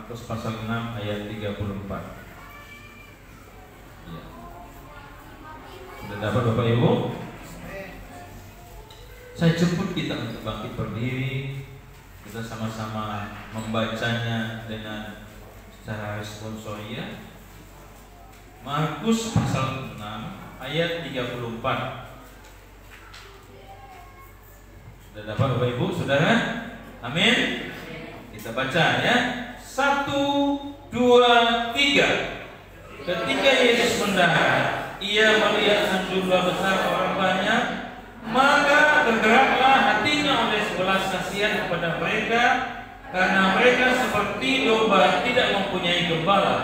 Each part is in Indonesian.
Markus pasal 6 ayat 34. Ya. Sudah dapat Bapak Ibu? Saya jemput kita untuk bangkit berdiri. Kita sama-sama membacanya dengan secara responsoria. Markus pasal 6 ayat 34. Sudah dapat Bapak Ibu, Saudara? Amin. Kita baca ya. 1, 2, 3. Ketika Yesus mendarat, ia melihat jumlah besar orang banyak, maka tergeraklah hatinya oleh sebelas kasihan kepada mereka, karena mereka seperti domba tidak mempunyai gembala.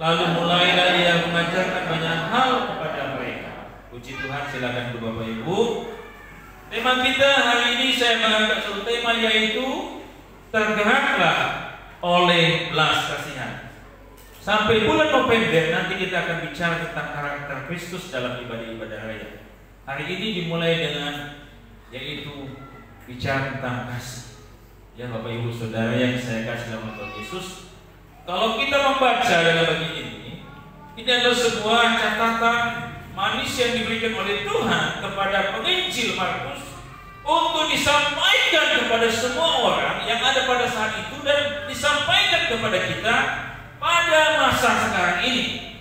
Lalu mulailah ia mengajarkan banyak hal kepada mereka. Puji Tuhan, silakan dulu Bapak Ibu. Tema kita hari ini saya mengangkat satu tema, yaitu tergeraklah oleh belas kasihan. Sampai bulan November nanti kita akan bicara tentang karakter Kristus dalam ibadah-ibadah raya. Hari ini dimulai dengan yaitu bicara tentang kasih. Ya Bapak Ibu Saudara yang saya kasih dalam Tuhan Yesus, kalau kita membaca dalam bagian ini adalah sebuah catatan manis yang diberikan oleh Tuhan kepada penginjil Markus untuk disampaikan kepada semua orang yang ada pada saat itu dan disampaikan kepada kita pada masa sekarang ini.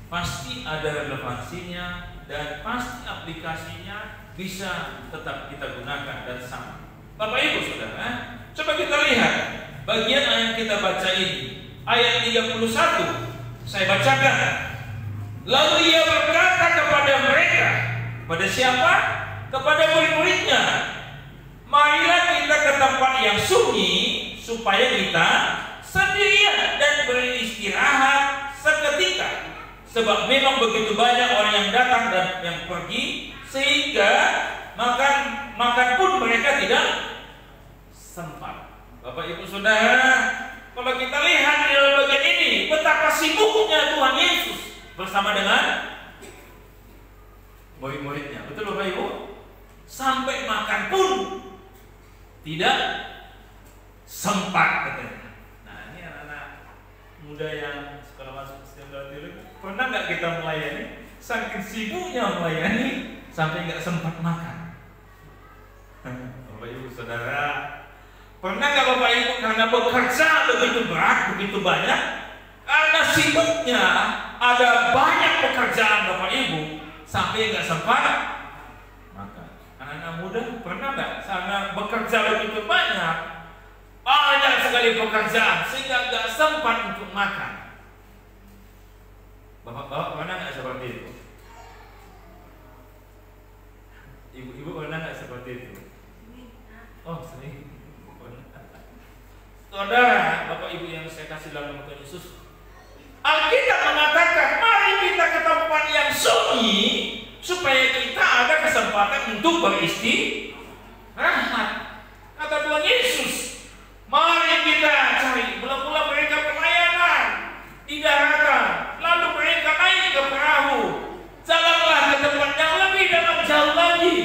Pasti ada relevansinya dan pasti aplikasinya bisa tetap kita gunakan dan sama. Bapak Ibu Saudara, coba kita lihat bagian yang kita baca ini, ayat 31. Saya bacakan. Lalu ia berkata kepada mereka, pada siapa? Kepada murid-muridnya, marilah kita ke tempat yang sunyi supaya kita sendirian dan beristirahat seketika. Sebab memang begitu banyak orang yang datang dan yang pergi, sehingga makan pun mereka tidak sempat. Bapak Ibu Saudara, kalau kita lihat di dalam bagian ini, betapa sibuknya Tuhan Yesus bersama dengan murid-muridnya. Betul Bapak Ibu? Sampai makan pun tidak sempat katanya. Nah, ini anak-anak muda yang sekolah masuk STM dulu, pernah nggak kita melayani? Saking sibuknya melayani sampai nggak sempat makan. Bapak Ibu Saudara, pernah nggak Bapak Ibu karena bekerja begitu berat, begitu banyak, karena sibuknya ada banyak pekerjaan Bapak Ibu sampai nggak sempat makan. Anak-anak muda pernah nggak karena bekerja begitu banyak sekali pekerjaan sehingga nggak sempat untuk makan? Bapak-bapak pernah nggak seperti itu? Ibu-ibu pernah nggak seperti itu? Oh, sering. Saudara, Bapak Ibu yang saya kasih dalam Tuhan Yesus, Alkitab mengatakan, mari kita ke tempat yang sunyi supaya kita ada kesempatan untuk beristirahat. Kata Tuhan Yesus, mari kita cari. Mula-mula mereka pelayanan di daratan, lalu mereka naik ke perahu, jalanlah ke tempat yang lebih dalam jauh lagi.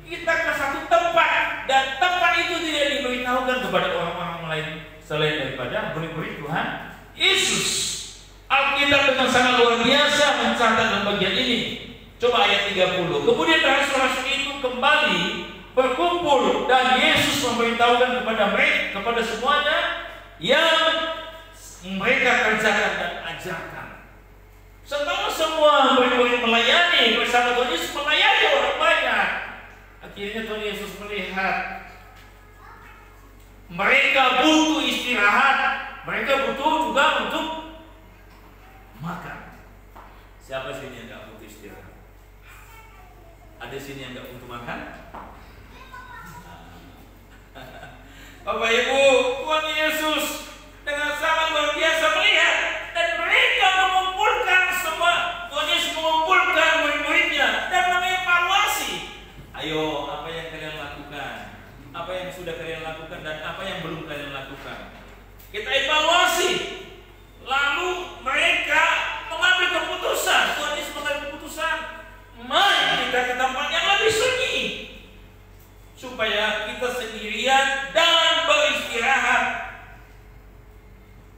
Kita ke satu tempat, dan tempat itu tidak diberitahukan kepada orang-orang lain selain daripada murid-murid Tuhan Yesus. Alkitab dengan sangat luar biasa mencatat dalam bagian ini. Coba ayat 30. Kemudian rasul-rasul itu kembali berkumpul dan Yesus memberitahukan kepada mereka, kepada semuanya yang mereka kerjakan dan ajarkan. Setelah semua murid-murid melayani bersama Tuhan Yesus, melayani orang banyak, akhirnya Tuhan Yesus melihat mereka butuh istirahat, mereka butuh juga untuk makan. Siapa sini yang gak butuh istirahat? Ada sini yang gak butuh makan? Bapak Ibu, Tuhan Yesus dengan sangat luar biasa melihat, dan mereka mengumpulkan semua. Tuhan Yesus mengumpulkan murid-muridnya dan mengevaluasi. Ayo, apa yang kalian lakukan? Apa yang sudah kalian lakukan dan apa yang belum kalian lakukan? Kita evaluasi. Lalu mereka mengambil keputusan. Tuhan Yesus mengambil keputusan, mari kita ke tempat yang lebih sunyi supaya kita sendirian dan beristirahat.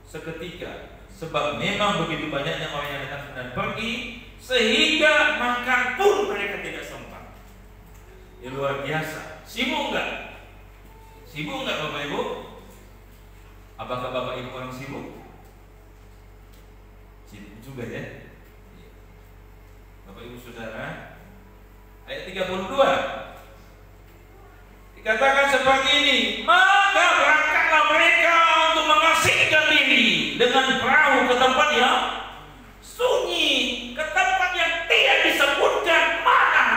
seketika. Sebab memang begitu banyaknya orang yang datang dan pergi, sehingga makan pun mereka tidak sempat. Ya, luar biasa. Sibuk enggak? Sibuk enggak Bapak Ibu? Apakah Bapak Ibu orang sibuk? Sibuk juga ya. Bapak Ibu Saudara, ayat 32 dikatakan seperti ini, maka berangkatlah mereka untuk mengasingkan diri dengan perahu ke tempat yang sunyi, ke tempat yang tidak disebutkan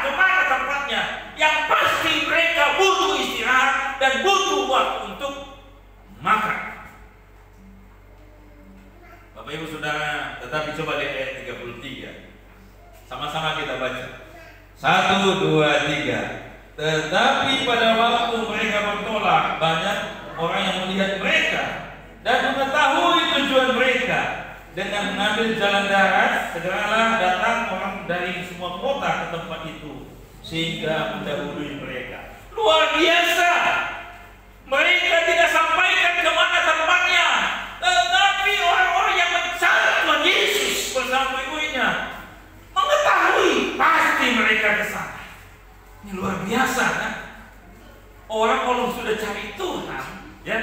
kemana tempatnya. Yang pasti mereka butuh istirahat dan butuh waktu untuk makan. Bapak Ibu Saudara, tetapi coba lihat ayat 33. Sama-sama kita baca. 1, 2, 3. Tetapi pada waktu mereka bertolak, banyak orang yang melihat mereka dan mengetahui tujuan mereka. Dengan mengambil jalan darat, segeralah datang orang dari semua kota ke tempat itu, sehingga mendahului mereka. Luar biasa. Mereka tidak sampaikan kemana tempatnya, tetapi orang-orang yang mencari Tuhan Yesus bersama ibunya mengetahui pasti mereka ke sana. Ini luar biasa kan? Orang kalau sudah cari Tuhan, ya,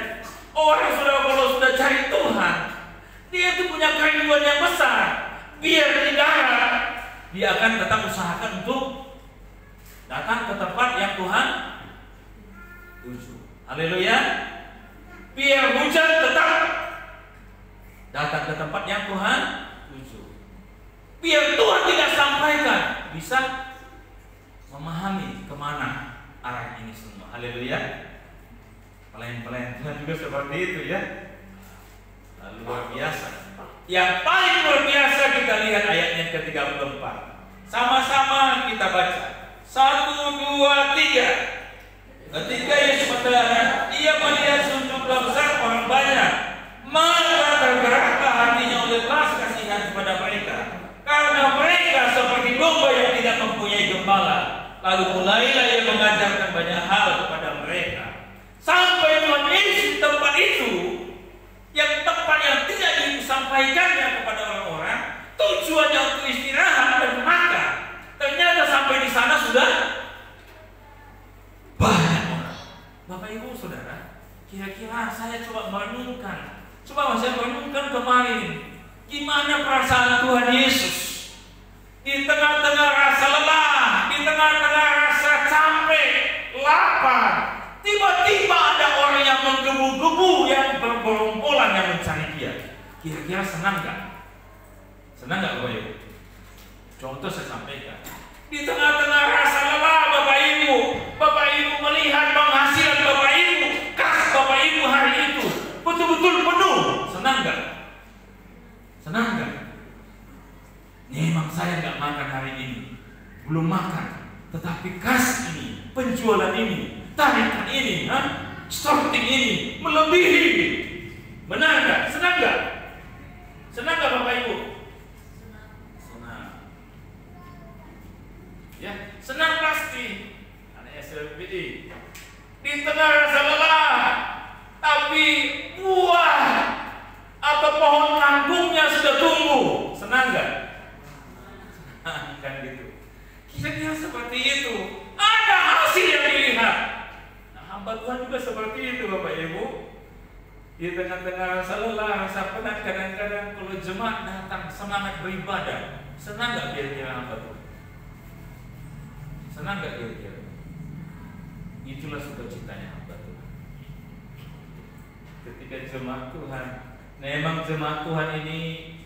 kalau sudah cari Tuhan, dia itu punya kerinduan yang besar. Biar di darat, dia akan tetap usahakan untuk datang ke tempat yang Tuhan tuju. Haleluya. Biar hujan tetap datang ke tempat yang Tuhan tuju. Biar Tuhan tidak sampaikan, bisa memahami kemana arah ini semua. Haleluya. Pelayan-pelayan Tuhan juga seperti itu ya. Luar biasa. Yang paling luar biasa kita lihat ayatnya ke-34. Sama-sama kita baca. 1, 2, 3. Ketika Yesus mendarat, ia melihat sejumlah besar orang banyak, maka tergeraklah hatinya oleh belas kasihan kepada mereka, karena mereka seperti domba yang tidak mempunyai gembala. Lalu mulailah ia mengajarkan banyak hal kepada mereka, sampai Tuhan Yesus di tempat itu, yang tempat yang tidak disampaikannya kepada orang-orang, tujuannya untuk istirahat dan makan. Ternyata sampai di sana sudah banyak orang. Bapak Ibu Saudara, kira-kira saya coba merenungkan, kemarin, gimana perasaan Tuhan Yesus di tengah-tengah rasa lelah, di tengah-tengah rasa capek, lapar. Tiba-tiba ada orang yang menggebu-gebu, yang bergerombolan yang mencari dia. Kira-kira senang nggak? Senang nggak Bapak Ibu? Contoh saya sampaikan. Di tengah-tengah rasa lelah Bapak Ibu melihat penghasilan Bapak Ibu, kas Bapak Ibu hari itu betul-betul penuh. Senang nggak? Senang nggak? Memang saya nggak makan hari ini, belum makan, tetapi kas ini, penjualan ini, tarikan ini, sorting ini melebihi. Benar nggak? Senang nggak? Senang nggak Bapak Ibu? Senang. Ya, senang pasti. Anak SLBI di tengah rasa lelah, tapi buah atau pohon kanggungnya sudah tumbuh. Senang nggak? Kan gitu. Kira-kira seperti itu. Ada hasil yang dilihat. Nah, hamba Tuhan juga seperti itu Bapak Ibu. Di tengah-tengah rasa lelah, rasa penat, kadang-kadang kalau jemaat datang semangat beribadah, senang nggak kira-kira hamba Tuhan? Senang nggak kira-kira? Itulah sukacitanya hamba Tuhan. Ketika jemaat Tuhan, memang jemaat Tuhan ini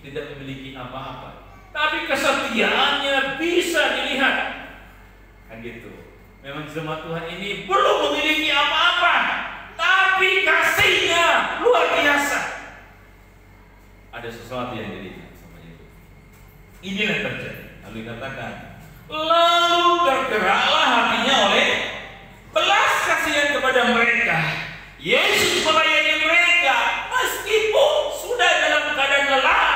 tidak memiliki apa-apa, tapi kesetiaannya bisa dilihat. Kan gitu. Memang jemaat Tuhan ini belum memiliki apa-apa, tapi kasihnya luar biasa. Ada sesuatu yang dilihat sama Yesus. Inilah yang terjadi. Lalu dikatakan, lalu tergeraklah hatinya oleh belas kasihan kepada mereka. Yesus melayani mereka meskipun sudah dalam keadaan lelah,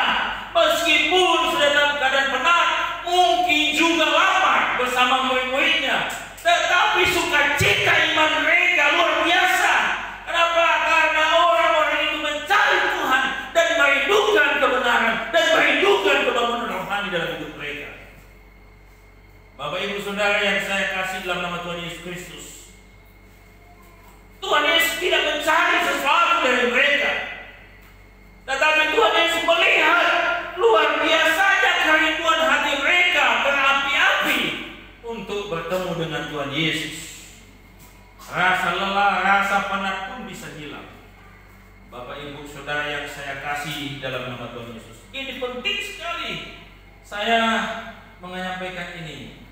meskipun sudah dalam keadaan penat, mungkin juga lapar bersama murid-muridnya, tetapi sukacita iman mereka luar biasa. Kenapa? Karena orang-orang itu mencari Tuhan dan manapun bisa hilang. Bapak Ibu Saudara yang saya kasih dalam nama Tuhan Yesus, ini penting sekali saya menyampaikan ini.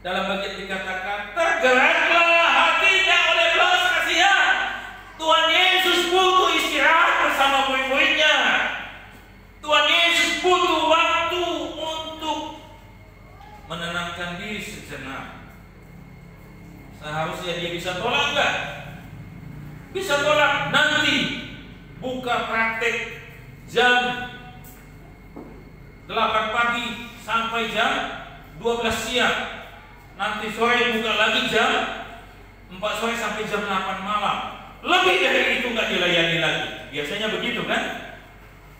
Dalam bagian dikatakan, tergeraklah hatinya oleh belas kasihan. Tuhan Yesus butuh istirahat bersama murid-muridnya. Tuhan Yesus butuh waktu untuk menenangkan diri sejenak. Seharusnya dia bisa tolak enggak? Bisa tolak. Nanti buka praktek jam 8 pagi sampai jam 12 siang. Nanti sore buka lagi jam 4 sore sampai jam 8 malam. Lebih dari itu nggak dilayani lagi. Biasanya begitu kan?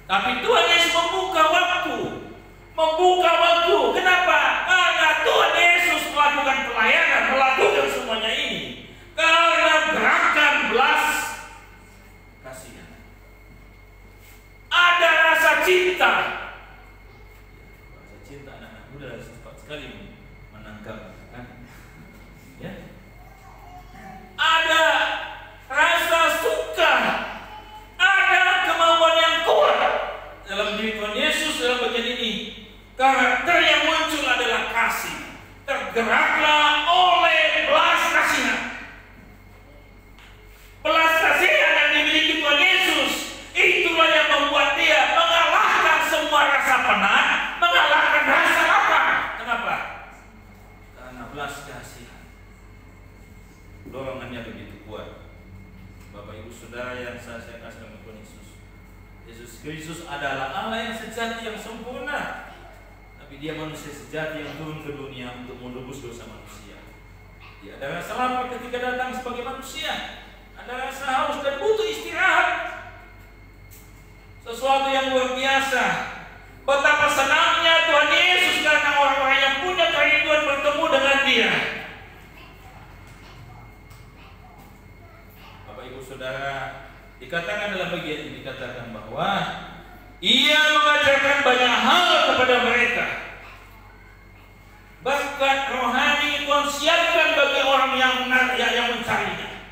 Tapi Tuhan Yesus membuka waktu. Membuka waktu. Kenapa? Karena Tuhan Yesus melakukan pelayanan, melakukan semuanya ini karena gerakan belas kasihan. Ada rasa cinta. Rasa cinta anak-anak muda cepat sekali menangkap. Ya. Ada rasa suka, ada kemauan yang kuat dalam diri Tuhan Yesus dalam bagian ini. Karakter yang muncul adalah kasih. Tergeraklah oleh belas kasihan. Belas kasihan yang dimiliki Tuhan Yesus, itulah yang membuat dia mengalahkan semua rasa penat, mengalahkan rasa lapar. Kenapa? Karena belas kasihan. Dorongannya begitu kuat. Bapak Ibu Saudara yang saya kasih dalam Tuhan Yesus, Yesus Kristus adalah Allah yang sejati, yang sempurna. Tapi dia manusia sejati yang turun ke dunia untuk menebus dosa manusia. Dia ada rasa lapar ketika datang sebagai manusia. Ada rasa haus dan butuh istirahat. Sesuatu yang luar biasa. Betapa senangnya Tuhan Yesus karena orang-orang yang punya kerinduan bertemu dengan dia. Saudara, dikatakan dalam bagian ini, dikatakan bahwa ia mengajarkan banyak hal kepada mereka. Berkat rohani Tuhan siapkan bagi orang yang mencarinya.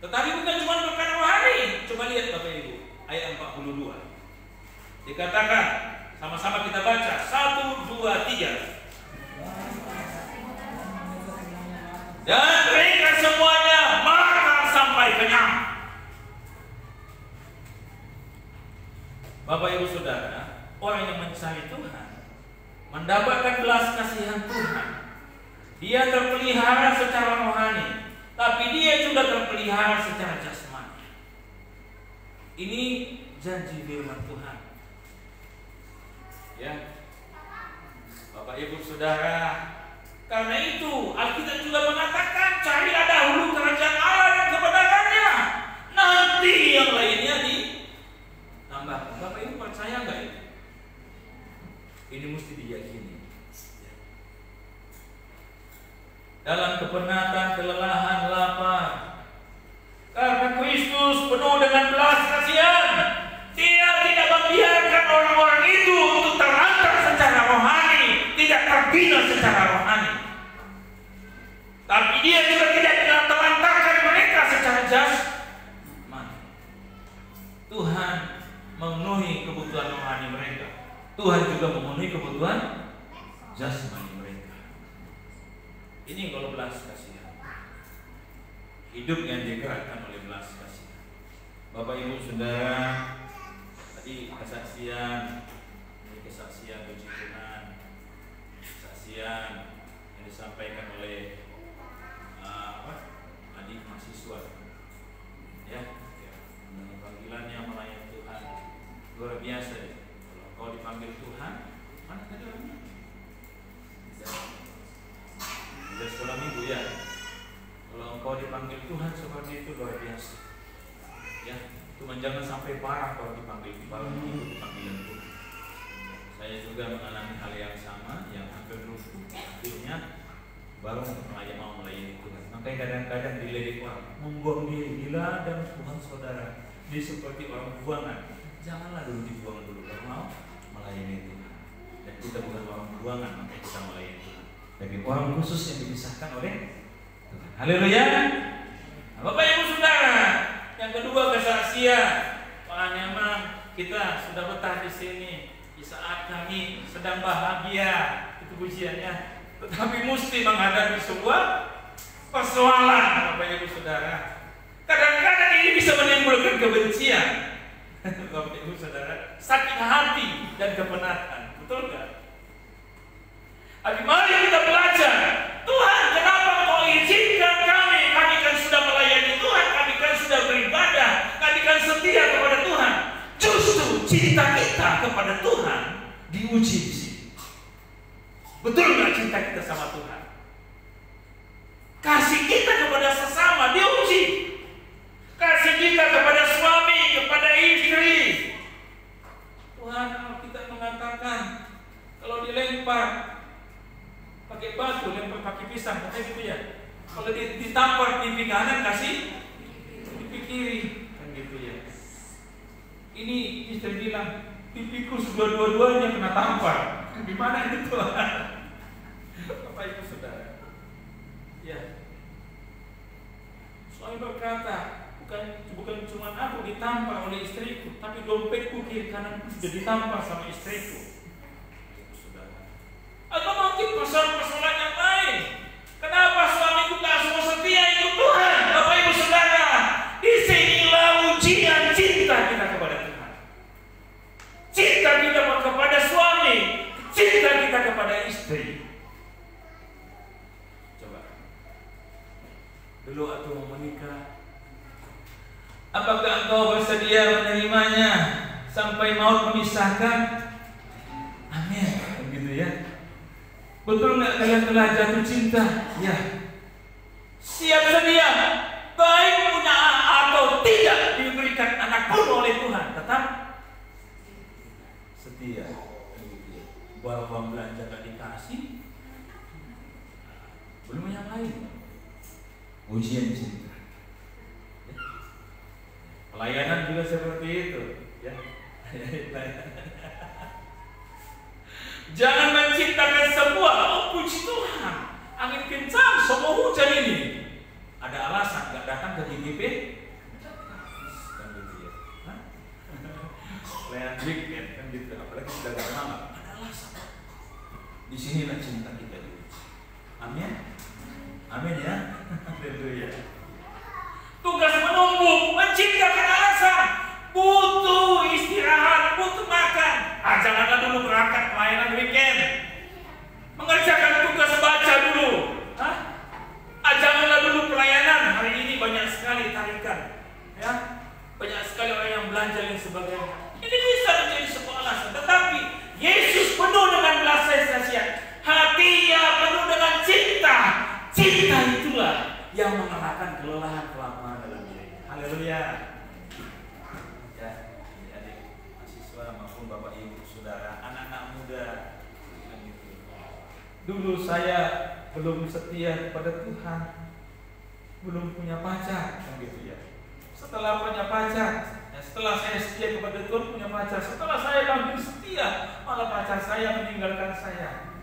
Tetapi bukan cuma berkat rohani. Coba lihat Bapak Ibu, ayat 42. Dikatakan, sama-sama kita baca, 1, 2, 3. Dan mereka semuanya makan sampai kenyang. Bapak Ibu Saudara, orang yang mencari Tuhan mendapatkan belas kasihan Tuhan. Dia terpelihara secara rohani, tapi dia juga terpelihara secara jasmani. Ini janji firman Tuhan. Ya, Bapak Ibu Saudara, karena itu Alkitab juga mengatakan, carilah dahulu kerajaan Allah dan kebenarannya, nanti yang lainnya ditambahkan. Bapak Ibu percaya nggak ini? Ini mesti diyakini. Dalam kepenatan, kelelahan, lapar, karena Kristus penuh dengan belas kasihan, dia tidak membiarkan orang-orang itu untuk terlantar secara rohani, tidak terbina secara rohani. Tapi dia juga tidak telantarkan mereka secara jasmani. Tuhan memenuhi kebutuhan rohani mereka. Tuhan juga memenuhi kebutuhan jasmani mereka. Ini kalau belas kasihan. Hidup yang digerakkan oleh belas kasihan. Bapak Ibu Saudara, tadi kesaksian, ini kesaksian puji Tuhan, kesaksian yang disampaikan oleh adik mahasiswa, ya, dengan panggilannya melayani Tuhan luar biasa. Ya. Kalau kau dipanggil Tuhan, mana tadi orangnya? Sudah sekolah minggu ya. Kalau engkau dipanggil Tuhan seperti itu luar biasa. Ya, Tuhan jangan sampai parah kalau dipanggil itu panggilan Tuhan. Saya juga mengalami hal yang sama, yang hampir rusuh. Akhirnya baru mau melayani Tuhan. Makanya kadang-kadang diledek orang, membuang diri, gila dan Tuhan saudara. Dia seperti orang buangan. Janganlah dulu dibuang dulu kalau mau melayani Tuhan. Dan kita bukan orang buangan, makanya kita melayani Tuhan. Tapi orang khusus yang dipisahkan oleh Tuhan. Haleluya. Bapak Ibu Saudara, kasihan. Wah, memang kita sudah betah di sini di saat kami sedang bahagia. Itu pujiannya. Tetapi mesti menghadapi sebuah persoalan, Bapak Ibu Saudara. Kadang-kadang ini bisa menimbulkan kebencian, Bapak Ibu Saudara, sakit hati dan kepenatan. Betul nggak? Tapi mari kita belajar. Tuhan, kenapa Kau izinkan kami? Kami kan sudah melayani Tuhan, kami kan sudah beribadah, kami kan setia kepada Tuhan. Justru cinta kita kepada Tuhan diuji di sini. Betul nggak cinta kita sama Tuhan? Kasih kita kepada sesama diuji. Kasih kita kepada suami, kepada istri. Tuhan, kita mengatakan kalau dilempar pakai batu, lempar pakai pisang, katanya gitu ya. Kalau ditampar pipi kanan, kasih pipi kiri, kan gitu ya. Ini istri bilang, pipiku sudah dua-duanya kena tampar. Gimana itu Tuhan? Bapak Ibu Saudara, ya. Suami berkata, bukan cuma aku ditampar oleh istriku, tapi dompetku kiri kanan sudah ditampar sama istriku. Atau mungkin persoalan-persoalan yang lain. Kenapa suamiku tak semua setia ikut Tuhan? Bapak Ibu Saudara, disinilah ujian cinta kita kepada Tuhan. Cinta kita kepada suami, cinta kita kepada istri. Coba. Dulu waktu mau menikah, apakah engkau bersedia menerimanya sampai maut memisahkan? Amin. Begitu ya. Betul nggak kalian telah jatuh cinta? Ya. Siap sedia, baik punya atau tidak diberikan anak pun oleh Tuhan, tetap setia. Walaupun belanja gak dikasih, belum yang lain. Ujian cinta. Pelayanan juga seperti itu, ya. Jangan menciptakan sebuah, oh puji Tuhan, angin kencang, semua hujan ini. Ada alasan nggak datang ke GGP? Kan gitu ya. Pelayanan weekend kan gitu, apalagi sudah gak malam. Ada alasan. Di sinilah cinta kita dulu. Amin. Amin ya. Haleluya. Tugas menunggu, menciptakan alasan. Butuh istirahat, butuh makan. Janganlah dulu berangkat pelayanan weekend. Mengerjakan tugas baca dulu. Janganlah dulu pelayanan. Hari ini banyak sekali tarikan, ya, banyak sekali orang yang belanja dan sebagainya. Ini bisa menjadi sebuah alasan. Tetapi Yesus penuh dengan belas kasihan. Hatinya penuh dengan cinta. Cinta itulah yang mengalahkan kelelahan kelaparan dalam diri. Haleluya. Bapak Ibu Saudara, anak-anak muda, dulu saya belum setia kepada Tuhan, belum punya pacar, kan gitu ya. Setelah punya pacar, setelah saya setia kepada Tuhan, punya pacar, setelah saya hampir setia, malah pacar saya meninggalkan saya.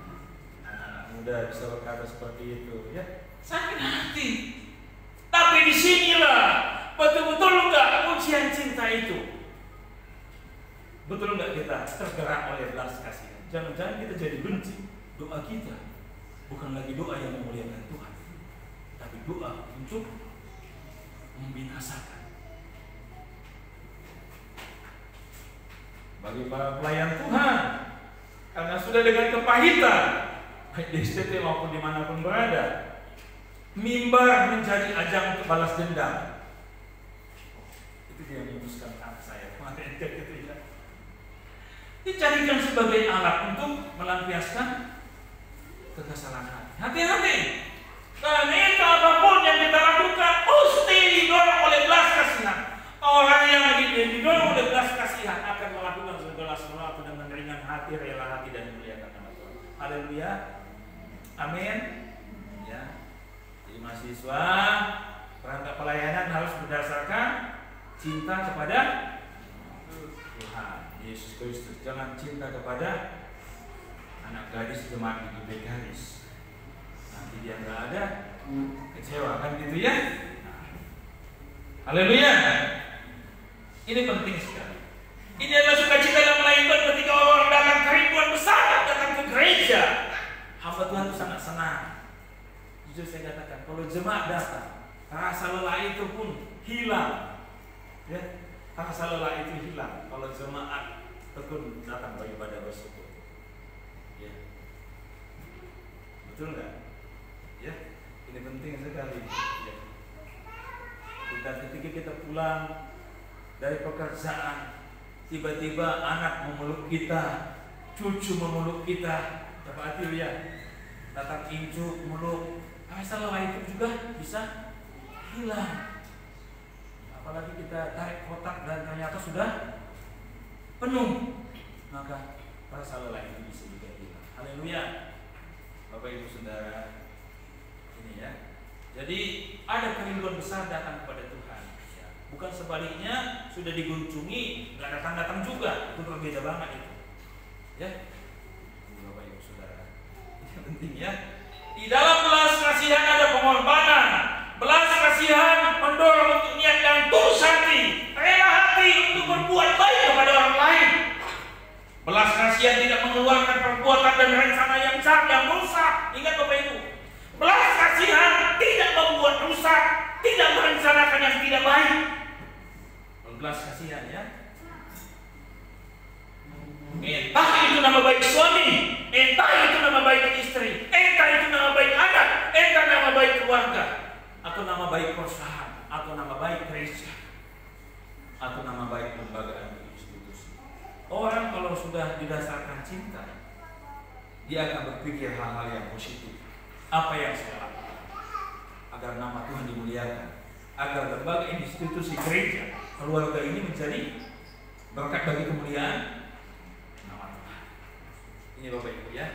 Anak-anak muda bisa berkata seperti itu, ya. Sakit hati. Tapi disinilah betul-betul enggak ujian cinta itu. Betul nggak kita tergerak oleh belas kasihan? Jangan-jangan kita jadi benci. Doa kita bukan lagi doa yang memuliakan Tuhan, tapi doa untuk membinasakan. Bagi para pelayan Tuhan, karena sudah dengan kepahitan, baik di STT maupun dimanapun berada, mimbar menjadi ajang untuk balas dendam. Itu dia yang memutuskan anak saya kemarin gitu ya. Dijadikan sebagai alat untuk melampiaskan kekesalan hati. Hati-hati. Karena apapun yang kita lakukan mesti didorong oleh belas kasihan. Orang yang didorong oleh belas kasihan akan melakukan segala sesuatu dengan ringan hati, rela hati, dan memuliakan nama Tuhan. Haleluya. Amin. Ya. Jadi mahasiswa, perangkat pelayanan harus berdasarkan cinta kepada Tuhan Yesus Kristus. Jangan cinta kepada anak gadis jemaat di Bekaris. Nanti dia nggak ada, kecewa kan gitu ya. Haleluya. Ini penting sekali. Ini adalah sukacita yang melainkan ketika orang datang keribuan besar datang ke gereja. Hamba Tuhan itu sangat senang. Jujur saya katakan, kalau jemaat datang, rasa lelah itu pun hilang. Ya, rasa lelah itu hilang kalau jemaat tekun datang beribadah bersyukur. Ya, betul nggak? Ya, ini penting sekali. Ya. Dan ketika kita pulang dari pekerjaan, tiba-tiba anak memeluk kita, cucu memeluk kita, dapat hati ya, datang incu meluk, rasa lelah itu juga bisa hilang. Apalagi kita tarik kotak dan ternyata sudah penuh, maka rasa lelah itu bisa juga hilang. Haleluya, Bapak Ibu Saudara. Ini ya. Jadi ada kerinduan besar datang kepada Tuhan. Bukan sebaliknya sudah digunjungi nggak datang-datang juga, itu berbeda banget itu. Ya, Bapak Ibu Saudara, ini penting ya. Di dalam belas kasihan ada pengorbanan. Belas kasihan mendorong untuk niat yang tulus hati, rela hati untuk berbuat baik kepada orang lain. Belas kasihan tidak mengeluarkan perbuatan dan rencana yang jahat yang merusak. Ingat Bapak Ibu, belas kasihan tidak membuat rusak, tidak merencanakan yang tidak baik. Belas kasihan ya. Entah itu nama baik suami, entah itu nama baik istri, entah itu nama baik anak, entah nama baik keluarga, atau nama baik perusahaan, atau nama baik gereja, atau nama baik lembaga dan institusi. Orang kalau sudah didasarkan cinta, dia akan berpikir hal-hal yang positif. Apa yang saya lakukan agar nama Tuhan dimuliakan, agar lembaga institusi gereja, keluarga ini menjadi berkat bagi kemuliaan nama Tuhan. Ini Bapak Ibu ya.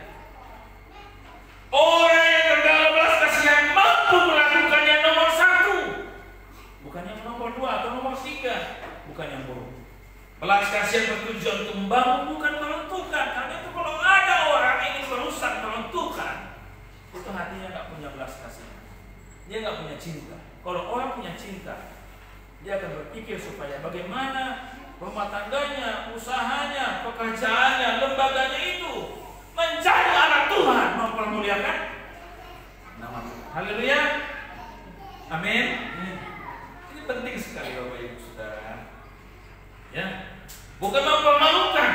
Orang yang terdalam belas kasihan mampu melakukan yang nomor 1, bukan yang nomor 2 atau nomor 3, bukan yang buruk. Belas kasihan bertujuan untuk membangun, bukan meruntuhkan. Karena itu kalau ada orang ingin merusak, meruntuhkan, itu hatinya nggak punya belas kasihan. Dia nggak punya cinta. Kalau orang punya cinta, dia akan berpikir supaya bagaimana rumah tangganya, usahanya, pekerjaannya, lembaganya itu menjadi anak Tuhan, mempermuliakan nama Tuhan. Haleluya, amin. Ini penting sekali Bapak Ibu Saudara. Ya, bukan mempermalukan.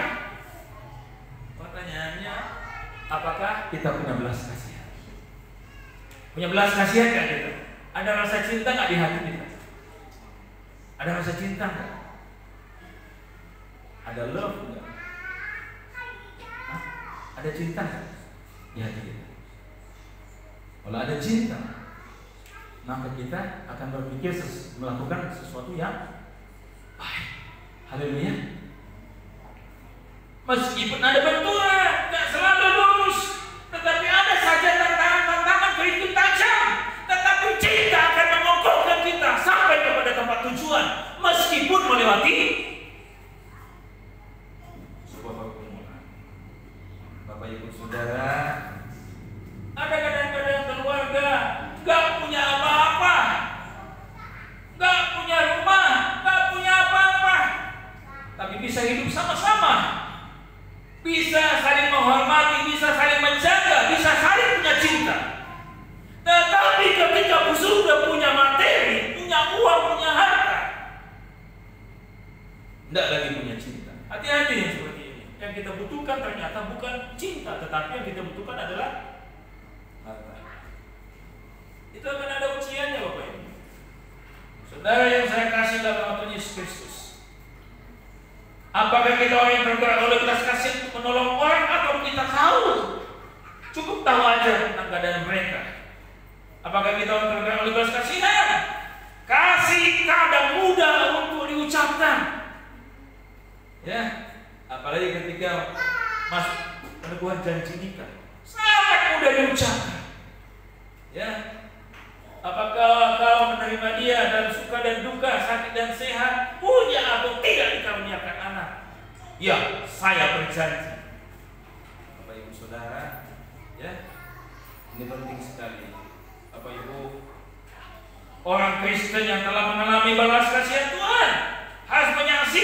Pertanyaannya, apakah kita punya belas kasihan? Punya belas kasihan nggak kita? Ada rasa cinta nggak di hati kita? Ada rasa cinta nggak? Ada love nggak? Ada cinta nggak di hati kita? Kalau ada cinta, maka kita akan berpikir melakukan sesuatu yang baik. Haleluya. Meskipun ada benturan, nggak selalu lurus, tetapi ada saja tantangan berikut tajam. Tetapi cinta akan mengokohkan kita sampai kepada tempat tujuan, meskipun melewati sebuah pergumulan. Bapak Ibu Saudara, ada kadang-kadang keluarga gak punya apa-apa, gak punya rumah, gak punya apa-apa, tapi bisa hidup sama-sama, bisa saling menghormati, bisa saling menjaga, bisa saling punya cinta. Tetapi ketika sudah punya materi, punya uang, punya harta, tidak lagi punya cinta. Hati-hati yang seperti ini. Yang kita butuhkan ternyata bukan cinta, tetapi yang kita butuhkan adalah harta. Itu akan ada ujiannya Bapak Ibu. Saudara yang saya kasih dalam Tuhan Yesus Kristus, apakah kita orang yang tergerak oleh belas kasihan untuk menolong orang, atau kita tahu, cukup tahu aja tentang keadaan mereka? Apakah kita orang tergerak oleh belas kasihan? Kasih kadang mudah untuk diucapkan, ya, apalagi ketika masuk peneguhan janji nikah, sangat mudah diucapkan, ya. Apakah kau menerima dia dan suka dan duka, sakit dan sehat, punya atau tidak dikaruniakan anak? Ya, saya berjanji. Bapak Ibu Saudara, ya, ini penting sekali. Bapak Ibu, orang Kristen yang telah mengalami balas kasihan Tuhan harus menyaksikan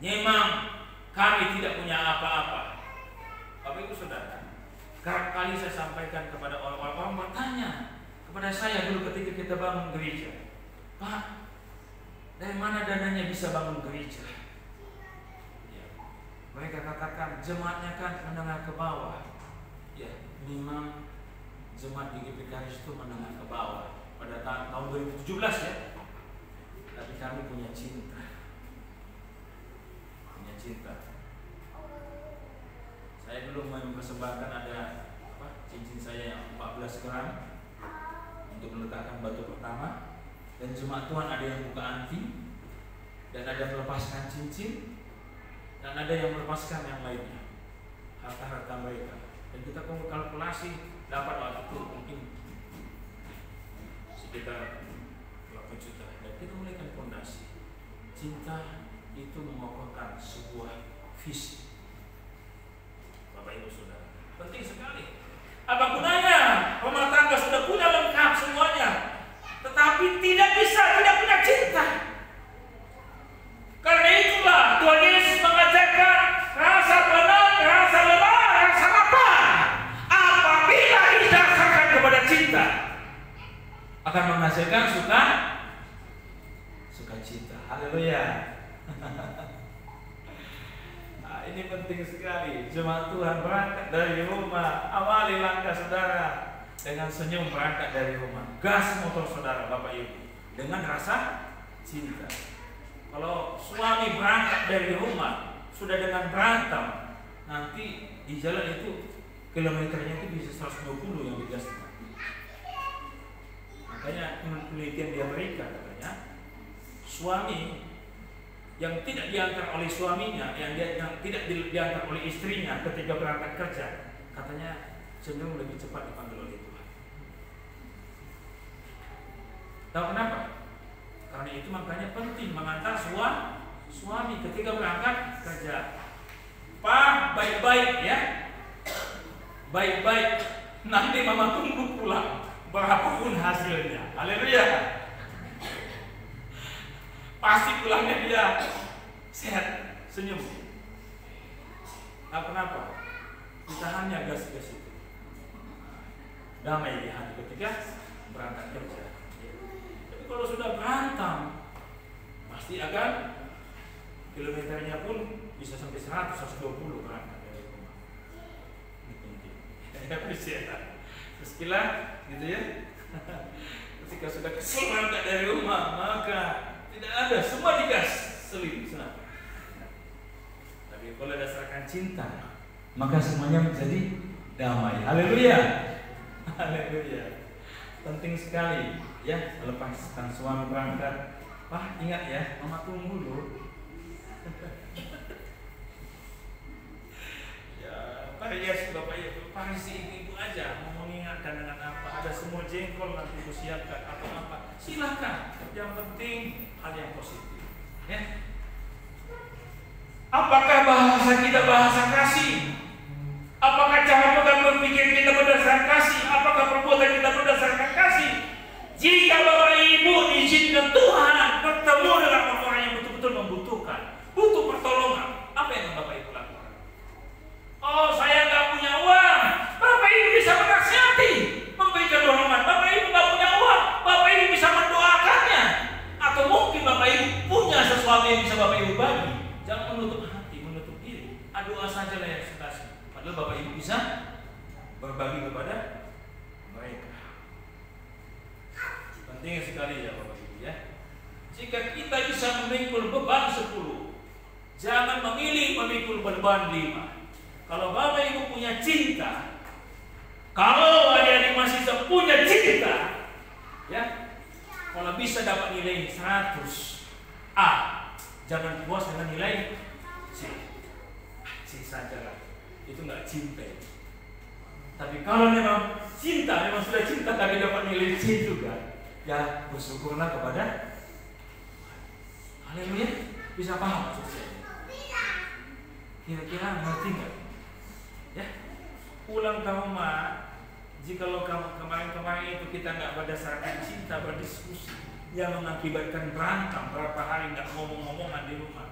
memang kami tidak punya apa-apa. Bapak Ibu Saudara, kerap kali saya sampaikan kepada orang-orang bertanya kepada saya dulu ketika kita bangun gereja, Pak, dari mana dananya bisa bangun gereja? Ya. Mereka katakan jemaatnya kan menengah ke bawah. Ya, memang jemaat di GPKS itu menengah ke bawah pada tahun 2017 ya. Tapi kami punya cinta. Punya cinta. Saya dulu mempersembahkan ada cincin saya yang 14 gram untuk meletakkan batu pertama, dan jemaat Tuhan ada yang buka anti, dan ada yang melepaskan cincin, dan ada yang melepaskan yang lainnya, harta-harta mereka. Dan kita kalkulasi dapat waktu itu mungkin sekitar 8 juta. Dan kita mulaikan fondasi. Cinta itu mengokohkan sebuah visi. Bapak Ibu Saudara, penting sekali. Apa gunanya rumah tangga sudah punya lengkap semuanya, tetapi tidak punya cinta. Karena itulah Tuhan Yesus mengajarkan rasa tenang, rasa lelah, rasa lapar, apabila didasarkan kepada cinta, akan menghasilkan sukacita. Haleluya. Nah, ini penting sekali. Jemaat Tuhan berangkat dari rumah, awali langkah saudara dengan senyum, berangkat dari rumah. Gas motor saudara, Bapak Ibu, dengan rasa cinta. Kalau suami berangkat dari rumah sudah dengan berantem, nanti di jalan itu kilometernya itu bisa 120 yang digas. Makanya penelitian di Amerika katanya, suami yang tidak diantar oleh suaminya, yang tidak diantar oleh istrinya ketika berangkat kerja, katanya cenderung lebih cepat dipanggil oleh Tuhan. Tahu kenapa? Karena itu makanya penting mengantar suami ketika berangkat kerja. Pak, baik-baik ya, baik-baik. Nanti mama tunggu pulang, berapapun hasilnya. Haleluya. Pasti pulangnya dia sehat, senyum. Nah, kenapa? Ditahannya gas-gas itu. Damai di hati ketika berangkat kerja. Tapi kalau sudah berantem, pasti akan kilometernya pun bisa sampai 100-120 berangkat dari rumah. Terus kira gitu ya. Ketika sudah kesel berangkat dari rumah, maka tidak ada, semua digas, selim, senang. Tapi kalau dasarkan cinta, maka semuanya menjadi damai. Haleluya. Haleluya. Penting sekali ya, melepaskan suami berangkat. Wah, ingat ya, mama tunggu loh. Ya, Pak Yes, Bapak Ibu, Pak si ibu aja mau mengingatkan dengan apa? Ada semua jengkol nanti kusiapkan atau apa? Silakan. Yang penting hal yang positif. Ya. Apakah bahasa kita bahasa kasih? Apakah cara berpikir kita berdasarkan kasih? Apakah perbuatan kita berdasarkan kasih? Jika Bapak Ibu diizinkan Tuhan bertemu dengan orang yang betul-betul membutuhkan, butuh pertolongan, apa yang Bapak Ibu lakukan? Oh, saya nggak punya uang. Bapak Ibu bisa menasihati, memberikan dorongan. Bapak Ibu nggak punya uang, Bapak Ibu bisa mendoakannya. Atau mungkin Bapak Ibu punya sesuatu yang bisa Bapak Ibu bagi. Jangan menutup hati, menutup diri. Doa saja lah yang sekasih. Padahal Bapak Ibu bisa berbagi kepada mereka. Penting sekali ya Bapak Ibu ya. Jika kita bisa memikul beban 10, jangan memilih memikul beban 5. Kalau Bapak Ibu punya cinta, kalau adik-adik masih punya cinta, ya, kalau bisa dapat nilai 100 A, jangan puas dengan nilai C. C sajalah, itu nggak cinta. Tapi kalau memang cinta, memang sudah cinta tapi dapat nilai C juga, ya bersyukurlah kepada. Haleluya, bisa paham maksud saya? Kira-kira ngerti nggak? Ya, pulang ke rumah, jikalau kemarin-kemarin itu kita nggak berdasarkan cinta berdiskusi, yang mengakibatkan berantem berapa hari nggak ngomong-ngomongan di rumah,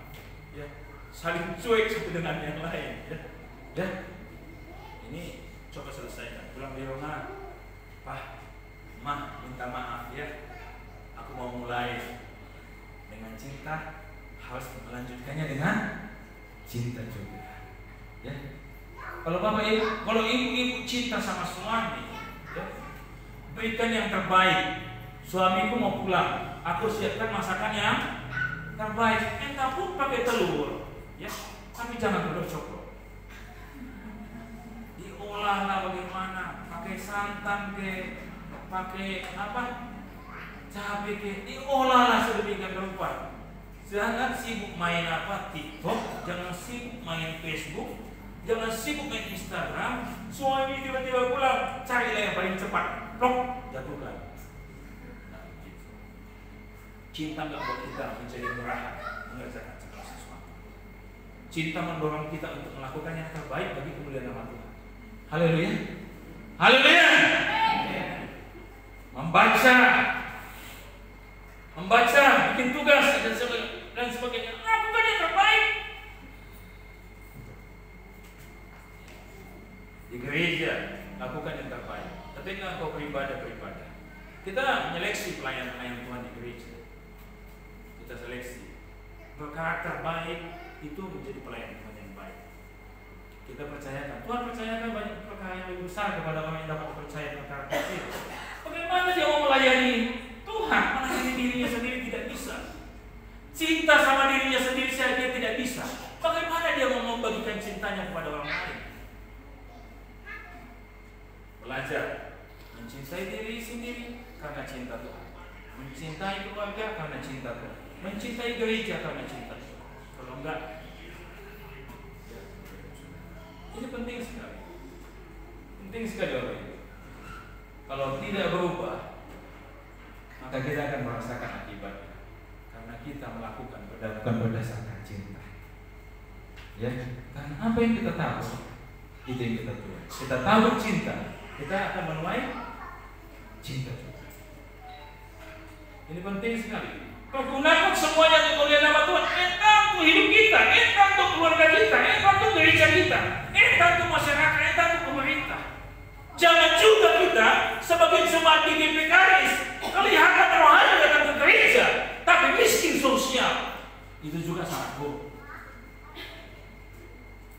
ya saling cuek satu dengan yang lain. Ya, ini coba selesaikan. Pulang di rumah, Pak, Ma, minta maaf ya. Aku mau mulai dengan cinta, harus melanjutkannya dengan cinta juga. Ya, kalau bapak ibu, kalau ibu cinta sama suami, ya, berikan yang terbaik. Suamiku mau pulang, aku siapkan masakan yang terbaik. Entah pun pakai telur, ya, tapi jangan telur coklat. Diolahlah bagaimana, pakai santan ke, pakai apa, cabai ke, diolahlah sedemikian rupa. Jangan sibuk main apa TikTok, jangan sibuk main Facebook, jangan sibuk main Instagram. Suami tiba-tiba pulang, carilah yang paling cepat, blok, jatuhkan. Cinta nggak buat kita menjadi murahan mengerjakan segala sesuatu. Cinta mendorong kita untuk melakukan yang terbaik bagi kemuliaan nama Tuhan. Haleluya, haleluya. Membaca, bikin tugas dan sebagainya. Lakukan yang terbaik. Di gereja, lakukan yang terbaik. Ketika kau beribadah. Kita menyeleksi pelayan-pelayan Tuhan di gereja. Kita seleksi berkarakter baik itu menjadi pelayan Tuhan yang baik. Kita percayakan, Tuhan percayakan banyak perkara yang lebih besar kepada orang yang dapat percaya perkara kecil. Bagaimana dia mau melayani Tuhan, melayani dirinya sendiri tidak bisa. Cinta sama dirinya sendiri saja dia tidak bisa. Bagaimana dia mau membagikan cintanya kepada orang lain? Belajar mencintai diri sendiri karena cinta Tuhan, mencintai keluarga karena cinta Tuhan, mencintai gereja karena cinta Tuhan. Kalau enggak, ya. Ini penting sekali. Penting sekali Bapak Ibu. Kalau tidak berubah, maka kita akan merasakan akibatnya. Karena kita melakukan bukan berdasarkan cinta. Ya, karena apa yang kita tahu, itu yang kita tuai. Kita tahu cinta, kita akan menuai cinta juga. Ini penting sekali. Pergunakan semuanya untuk kemuliaan nama Tuhan. Entah untuk hidup kita, entah untuk keluarga kita, entah untuk gereja kita, entah untuk masyarakat, entah untuk pemerintah. Jangan juga kita sebagai jemaat di GPKRIS kelihatan rohani datang ke gereja, tapi miskin sosial. Itu juga sangat buruk.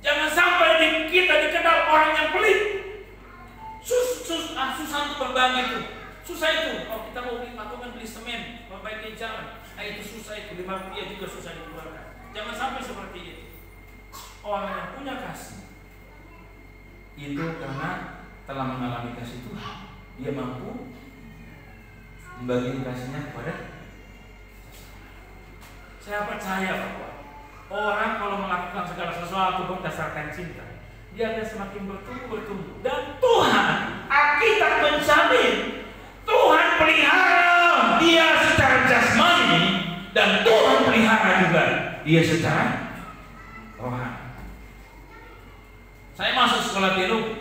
Jangan sampai kita dikenal orang yang pelit. Susah untuk berbagi itu. Susah itu. Kalau kita mau beli patungan, beli semen, memperbaiki jalan, itu susah itu. 5 rupiah juga susah dikeluarkan. Jangan sampai seperti itu. Orang yang punya kasih itu karena telah mengalami kasih Tuhan, dia mampu membagi kasihnya kepada. Saya percaya bahwa orang kalau melakukan segala sesuatu berdasarkan cinta, dia akan semakin bertumbuh. Dan Tuhan, Alkitab menjamin, Tuhan pelihara dia secara jasmani dan Tuhan pelihara juga dia secara rohani. Saya masuk sekolah teologi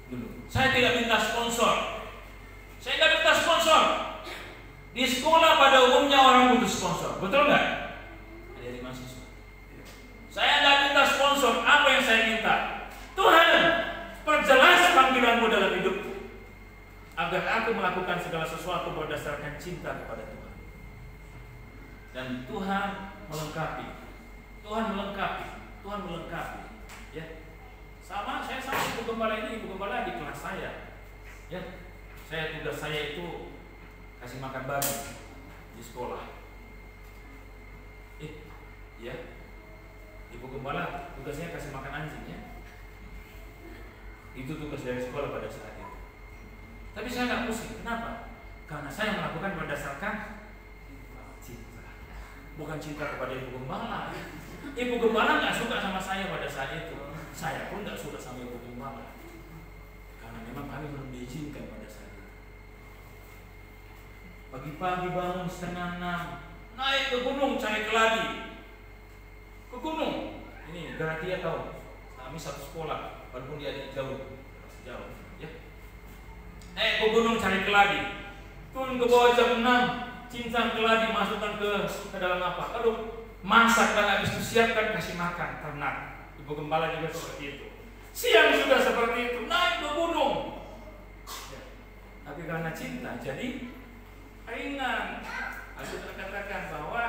dulu. Saya tidak minta sponsor. Di sekolah pada umumnya orang butuh sponsor, betul nggak? Ada di mahasiswa. Saya nggak minta sponsor. Apa yang saya minta? Tuhan, perjelas panggilanmu dalam hidupku, agar aku melakukan segala sesuatu berdasarkan cinta kepada Tuhan. Dan Tuhan melengkapi. Ya, saya sama ibu gembala ini, ibu gembala di kelas saya. Ya, tugas saya itu kasih makan babi di sekolah. Ya, ibu gembala tugasnya kasih makan anjing ya. Itu tugas dari sekolah pada saat itu. Tapi saya nggak pusing. Kenapa? Karena saya melakukan berdasarkan cinta, bukan cinta kepada ibu gembala. Ibu gembala nggak suka sama saya pada saat itu. Saya pun nggak suka sama ibu gembala. Karena memang kami belum diizinkan pada saat itu. Pagi-pagi bangun 5:30, naik ke gunung cari keladi. Ke gunung. Ini Gratia tahu. Kami satu sekolah, walaupun dia jauh. Ya. Ke gunung cari keladi. Turun ke bawah jam 6, cincang keladi masukkan ke dalam apa? Aduh, masak dan habis itu siapkan kasih makan ternak. Ibu gembala juga seperti itu. Siang sudah seperti itu, naik ke gunung. Ya. Tapi karena cinta jadi ringan. Aku katakan bahwa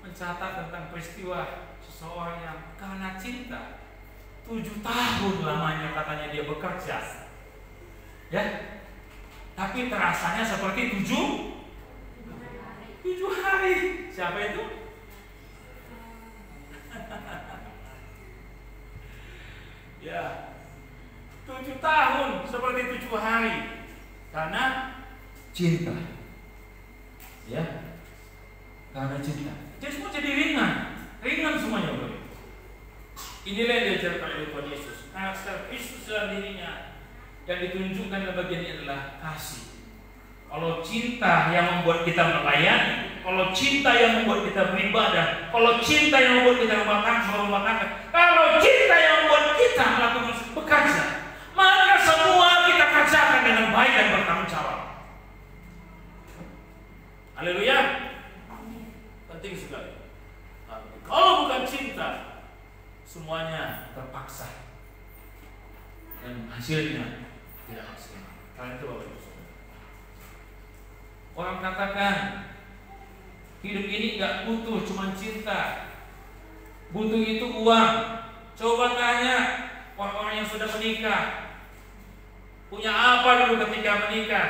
mencatat tentang peristiwa seseorang yang karena cinta 7 tahun lamanya katanya dia bekerja, ya, tapi terasanya seperti 7 hari. Siapa itu? Ya, 7 tahun seperti 7 hari karena cinta. Ya, karena cinta. Jadi semua jadi ringan semuanya, Bro. Inilah yang diajarkan oleh Tuhan Yesus. Karakter Kristus dalam dirinya yang ditunjukkan dalam bagian ini adalah kasih. Kalau cinta yang membuat kita melayani, kalau cinta yang membuat kita beribadah, kalau cinta yang membuat kita memakan, kalau cinta yang membuat kita melakukan bekerja, maka semua kita kerjakan dengan baik dan bertanggung jawab. Haleluya. Penting sekali. Kalau bukan cinta, semuanya terpaksa dan hasilnya tidak maksimal. Karena itu Bapak Ibu Saudara. Orang katakan hidup ini nggak butuh cuma cinta, butuh itu uang. Coba tanya orang-orang yang sudah menikah, punya apa dulu ketika menikah?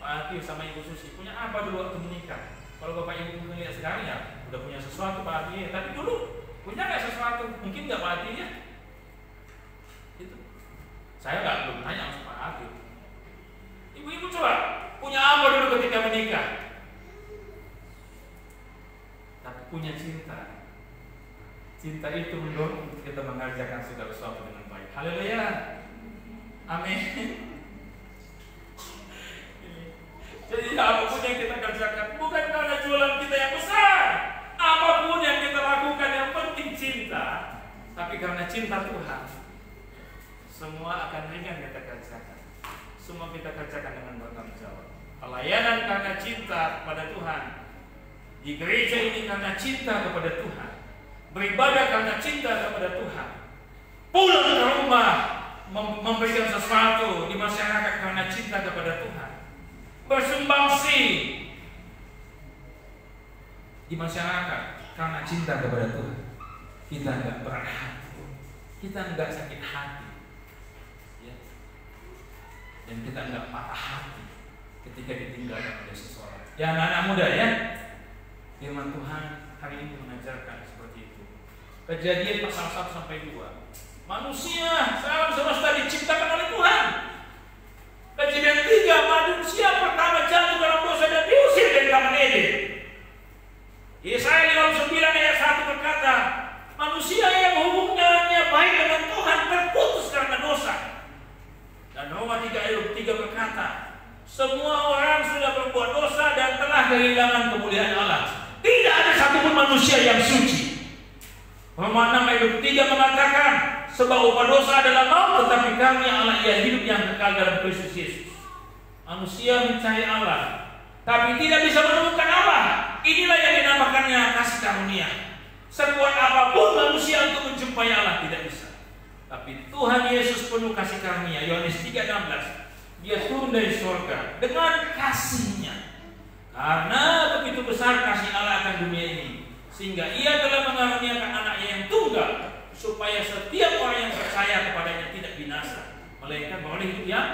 Pak Ati sama Ibu Susi punya apa dulu waktu menikah? Kalau Bapak Ibu melihat sekarang ya udah punya sesuatu Pak Ati, tapi dulu punya nggak sesuatu? Mungkin nggak Pak Ati ya. Itu saya nggak belum tanya sama Pak Ati. Ibu-ibu coba punya apa dulu ketika menikah? Tapi punya cinta. Cinta itu mendorong untuk kita mengerjakan segala sesuatu dengan baik. Haleluya. Amin. Jadi apapun yang kita kerjakan bukan karena jualan kita yang besar. Apapun yang kita lakukan yang penting cinta. Tapi karena cinta Tuhan, semua akan ringan kita kerjakan. Semua kita kerjakan dengan bertanggung jawab. Pelayanan karena cinta kepada Tuhan. Di gereja ini karena cinta kepada Tuhan. Beribadah karena cinta kepada Tuhan. Pulang ke rumah memberikan sesuatu di masyarakat karena cinta kepada Tuhan. Bersumbangsi di masyarakat karena cinta kepada Tuhan. Kita enggak berat hati, kita enggak sakit hati, ya. Dan kita enggak patah hati ketika ditinggalkan oleh seseorang. Ya anak-anak muda ya, firman Tuhan hari ini mengajarkan seperti itu. Kejadian pasal 1 sampai 2. Manusia alam semesta diciptakan oleh Tuhan. Kejadian 3, manusia pertama jatuh dalam dosa dan diusir dari Taman Eden. Yesaya 59 ayat 1 berkata, manusia yang hubungannya baik dengan Tuhan terputus karena dosa. Dan Roma 3 ayat 3 berkata, semua orang sudah berbuat dosa dan telah kehilangan kemuliaan Allah. Tidak ada satupun manusia yang suci. Roma 6 ayat 3 mengatakan, sebab upah dosa adalah maut, tetapi karunia Allah ia hidup yang kekal dalam Kristus Yesus. Manusia mencari Allah, tapi tidak bisa menemukan Allah. Inilah yang dinamakannya kasih karunia. Sekuat apapun manusia untuk menjumpai Allah tidak bisa. Tapi Tuhan Yesus penuh kasih karunia. Yohanes 3:16. Dia turun dari surga dengan kasih-Nya. Karena begitu besar kasih Allah akan dunia ini, sehingga Ia telah mengaruniakan anaknya yang tunggal, supaya setiap orang yang percaya kepadanya tidak binasa, melainkan beroleh hidup yang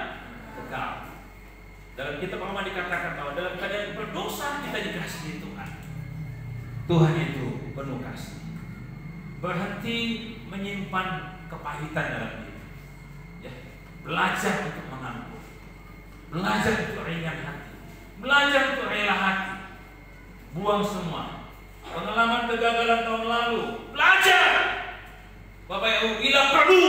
kekal. Dalam kitab Roma dikatakan bahwa dalam keadaan berdosa kita dikasihi Tuhan. Tuhan itu penuh kasih. Berhenti menyimpan kepahitan dalam diri. Ya, belajar untuk mengampuni, belajar untuk ringan hati, belajar untuk rela hati. Buang semua pengalaman kegagalan tahun lalu. Belajar. Bapak Ibu, bila perlu,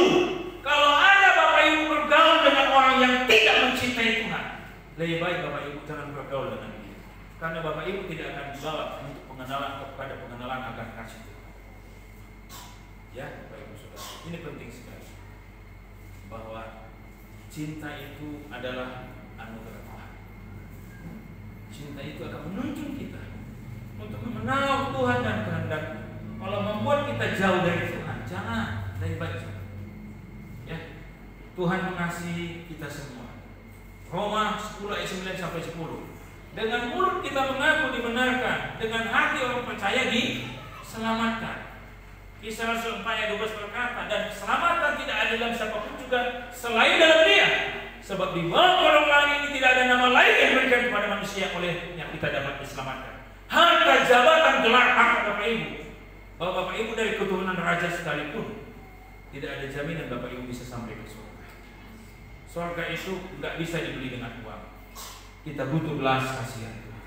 kalau ada Bapak Ibu bergaul dengan orang yang tidak mencintai Tuhan, lebih baik Bapak Ibu jangan bergaul dengan dia. Karena Bapak Ibu tidak akan dibawa untuk pengenalan kepada pengenalan akan kasih Tuhan. Ya, Bapak Ibu Saudara, ini penting sekali. Bahwa cinta itu adalah anugerah Tuhan. Cinta itu akan menuntun kita untuk mengenal Tuhan dan kehendak-Nya. Kalau membuat kita jauh dari Tuhan, jangan, dari baik. Ya, Tuhan mengasihi kita semua. Roma 10 ayat 9 sampai 10. Dengan mulut kita mengaku dibenarkan, dengan hati orang percaya diselamatkan. Kisah Rasul 4 ayat 12 berkata, dan keselamatan tidak ada dalam siapapun juga selain dalam Dia. Sebab di bawah kolong langit ini tidak ada nama lain yang diberikan kepada manusia oleh yang kita dapat diselamatkan. Harta, jabatan, gelar, harta Bapak Ibu. Bahwa Bapak Ibu dari keturunan raja sekalipun, tidak ada jaminan Bapak Ibu bisa sampai ke surga. Surga itu nggak bisa dibeli dengan uang. Kita butuh belas kasihan Tuhan.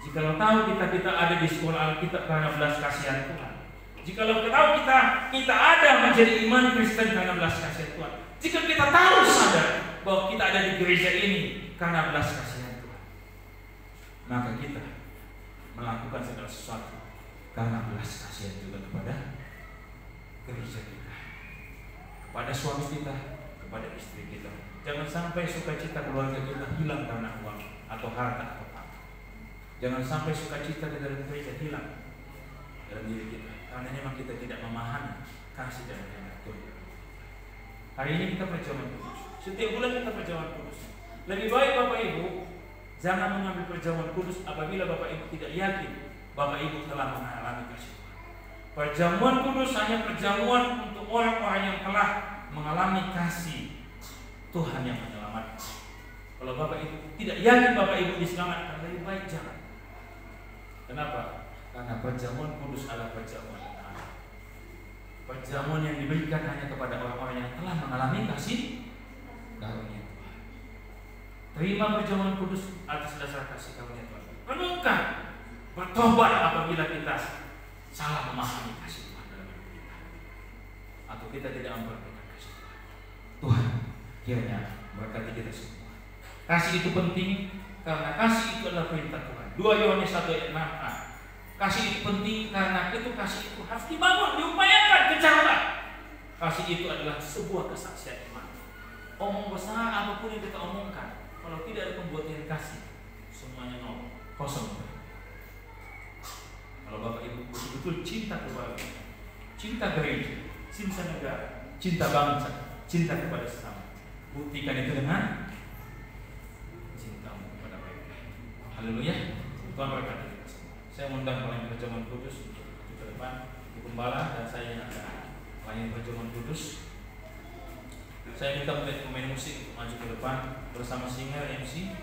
Jikalau tahu kita ada di sekolah Alkitab karena belas kasihan Tuhan. Jikalau tahu kita ada menjadi iman Kristen karena belas kasihan Tuhan. Jika kita tahu sadar bahwa kita ada di gereja ini karena belas kasihan Tuhan, maka kita melakukan segala sesuatu karena belas kasihan juga kepada gereja kita, kepada suami kita, kepada istri kita. Jangan sampai sukacita keluarga kita hilang karena uang atau harta atau apa. Jangan sampai sukacita di dalam gereja hilang dalam diri kita, karena memang kita tidak memahami kasih dan kehendak Tuhan. Hari ini kita perjamuan kudus. Setiap bulan kita perjamuan kudus. Lebih baik Bapak Ibu jangan mengambil perjamuan kudus apabila Bapak Ibu tidak yakin Bapak Ibu telah mengalami kasih Tuhan. Perjamuan kudus hanya perjamuan untuk orang-orang yang telah mengalami kasih Tuhan yang menyelamatkan. Kalau Bapak Ibu tidak yakin Bapak Ibu diselamatkan, lebih baik jangan. Kenapa? Karena perjamuan kudus adalah perjamuan yang aneh. Perjamuan yang diberikan hanya kepada orang-orang yang telah mengalami kasih karunia Tuhan. Terima perjamuan kudus atas dasar kasih karunia Tuhan. Renungkan, bertobat apabila kita salah memahami kasih Tuhan dalam hidup kita, atau kita tidak memperhatikan kasih Tuhan. Tuhan kiranya berkati kita semua. Kasih itu penting karena kasih itu adalah perintah Tuhan. 2 Yohanes 1 ayat 6a. Kasih itu penting karena kasih itu harus dibangun, diupayakan, kejarlah. Kasih itu adalah sebuah kesaksian iman. Omong besar apapun yang kita omongkan, kalau tidak ada pembuktian kasih, semuanya nol, kosong. Kalau Bapak Ibu betul-betul cinta keluarga, cinta gereja, cinta negara, cinta bangsa, cinta kepada sesama, buktikan itu dengan cintamu kepada mereka. Haleluya. Tuhan berkati kita semua. Saya mengundang pelayan perjamuan kudus untuk ke depan, di Gembala, dan saya yang akan pelayan perjamuan kudus. Saya minta pemain musik untuk maju ke depan bersama singer MC.